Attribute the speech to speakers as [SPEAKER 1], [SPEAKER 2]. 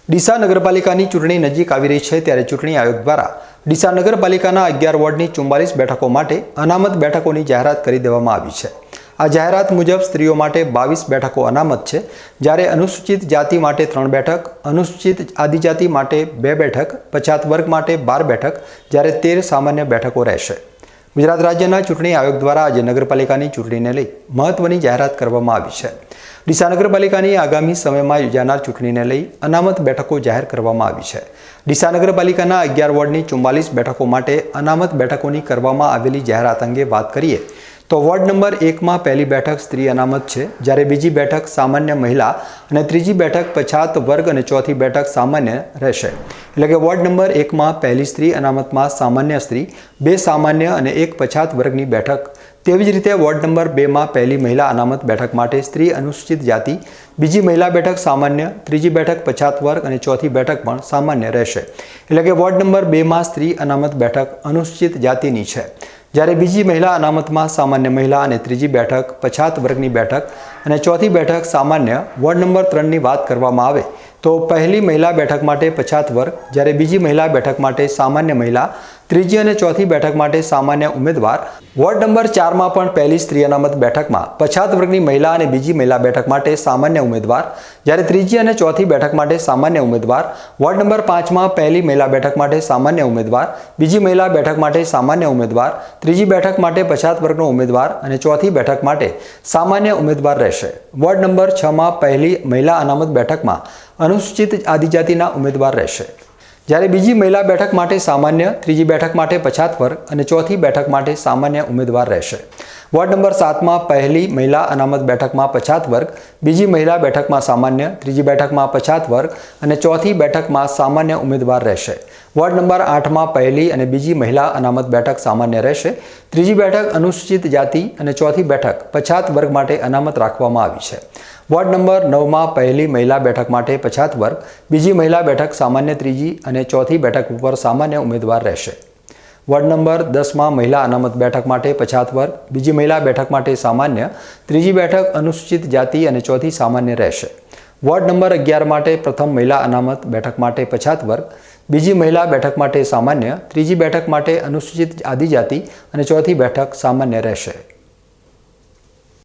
[SPEAKER 1] ડીસા નગરપાલિકાની ચૂંટણી નજીક આવી રહી છે ત્યારે ચૂંટણી આયોગ દ્વારા ડીસા નગરપાલિકાના 11 વોર્ડની 44 બેઠકો માટે અનામત બેઠકોની જાહેરાત કરી દેવામાં આવી છે। આ જાહેરાત મુજબ સ્ત્રીઓ માટે 22 બેઠકો અનામત છે, જ્યારે અનુસૂચિત જાતિ માટે 3 બેઠક, અનુસૂચિત આદિજાતિ માટે 2 બેઠક, પછાત વર્ગ માટે 12 બેઠક, જ્યારે 13 સામાન્ય બેઠકો રહેશે। ગુજરાત રાજ્યના ચૂંટણી આયોગ દ્વારા આજે નગરપાલિકાની ચૂંટણીને લઈ મહત્વની જાહેરાત કરવામાં આવી છે। ડીસા નગરપાલિકાની આગામી સમયમાં યોજાનાર ચૂંટણીને લઈ અનામત બેઠકો જાહેર કરવામાં આવી છે। ડીસા નગરપાલિકાના 11 વોર્ડની 44 બેઠકો માટે અનામત બેઠકોની કરવામાં આવેલી જાહેરાત અંગે વાત કરીએ તો વોર્ડ નંબર 1માં પહેલી બેઠક સ્ત્રી અનામત છે, જ્યારે બીજી બેઠક સામાન્ય મહિલા અને ત્રીજી બેઠક પછાત વર્ગ અને ચોથી બેઠક સામાન્ય રહેશે। એટલે કે વોર્ડ નંબર 1માં પહેલી સ્ત્રી અનામતમાં સામાન્ય સ્ત્રી, 2 સામાન્ય અને 1 પછાત વર્ગની બેઠક। તેવી જ રીતે વોર્ડ નંબર 2માં પહેલી મહિલા અનામત બેઠક માટે સ્ત્રી અનુસૂચિત જાતિ, બીજી મહિલા બેઠક સામાન્ય, ત્રીજી બેઠક પછાત વર્ગ અને ચોથી બેઠક પણ સામાન્ય રહેશે। એટલે કે વોર્ડ નંબર 2માં સ્ત્રી અનામત બેઠક અનુસૂચિત જાતિની છે, જ્યારે બીજી મહિલા અનામતમાં સામાન્ય મહિલા અને ત્રીજી બેઠક પછાત વર્ગની બેઠક અને ચોથી બેઠક સામાન્ય। વોર્ડ નંબર 3ની વાત કરવામાં આવે તો પહેલી મહિલા બેઠક માટે પછાત વર્ગ, જ્યારે બીજી મહિલા બેઠક માટે સામાન્ય મહિલા, ત્રીજી અને ચોથી બેઠક માટે સામાન્ય ઉમેદવાર। વોર્ડ નંબર 4માં પણ પહેલી સ્ત્રી અનામત બેઠકમાં પછાત વર્ગની મહિલા અને બીજી મહિલા બેઠક માટે સામાન્ય ઉમેદવાર, જ્યારે ત્રીજી અને ચોથી બેઠક માટે સામાન્ય ઉમેદવાર। વોર્ડ નંબર 5માં પહેલી મહિલા બેઠક માટે સામાન્ય ઉમેદવાર, બીજી મહિલા બેઠક માટે સામાન્ય ઉમેદવાર, ત્રીજી બેઠક માટે પછાત વર્ગનો ઉમેદવાર અને ચોથી બેઠક માટે સામાન્ય ઉમેદવાર રહેશે। વોર્ડ નંબર 6માં પહેલી મહિલા અનામત બેઠકમાં અનુસૂચિત આદિજાતિના ઉમેદવાર રહેશે, જ્યારે બીજી મહિલા બેઠક માટે સામાન્ય, ત્રીજી બેઠક માટે પછાત વર્ગ અને ચોથી બેઠક માટે સામાન્ય ઉમેદવાર રહેશે। વોર્ડ નંબર 7માં પહેલી મહિલા અનામત બેઠકમાં પછાત વર્ગ, બીજી મહિલા બેઠકમાં સામાન્ય, ત્રીજી બેઠકમાં પછાત વર્ગ અને ચોથી બેઠકમાં સામાન્ય ઉમેદવાર રહેશે। વોર્ડ નંબર 8માં પહેલી અને બીજી મહિલા અનામત બેઠક સામાન્ય રહેશે, ત્રીજી બેઠક અનુસૂચિત જાતિ અને ચોથી બેઠક પછાત વર્ગ માટે અનામત રાખવામાં આવી છે। વોર્ડ નંબર 9માં પહેલી મહિલા બેઠક માટે પછાત વર્ગ, બીજી મહિલા બેઠક સામાન્ય, ત્રીજી અને ચોથી બેઠક ઉપર સામાન્ય ઉમેદવાર રહેશે। વોર્ડ નંબર 10માં મહિલા અનામત બેઠક માટે પછાત વર્ગ, બીજી મહિલા બેઠક માટે સામાન્ય, ત્રીજી બેઠક અનુસૂચિત જાતિ અને ચોથી સામાન્ય રહેશે। વોર્ડ નંબર 11 માટે પ્રથમ મહિલા અનામત બેઠક માટે પછાત વર્ગ, બીજી મહિલા બેઠક માટે સામાન્ય, ત્રીજી બેઠક માટે અનુસૂચિત આદિજાતિ અને ચોથી બેઠક સામાન્ય રહેશે।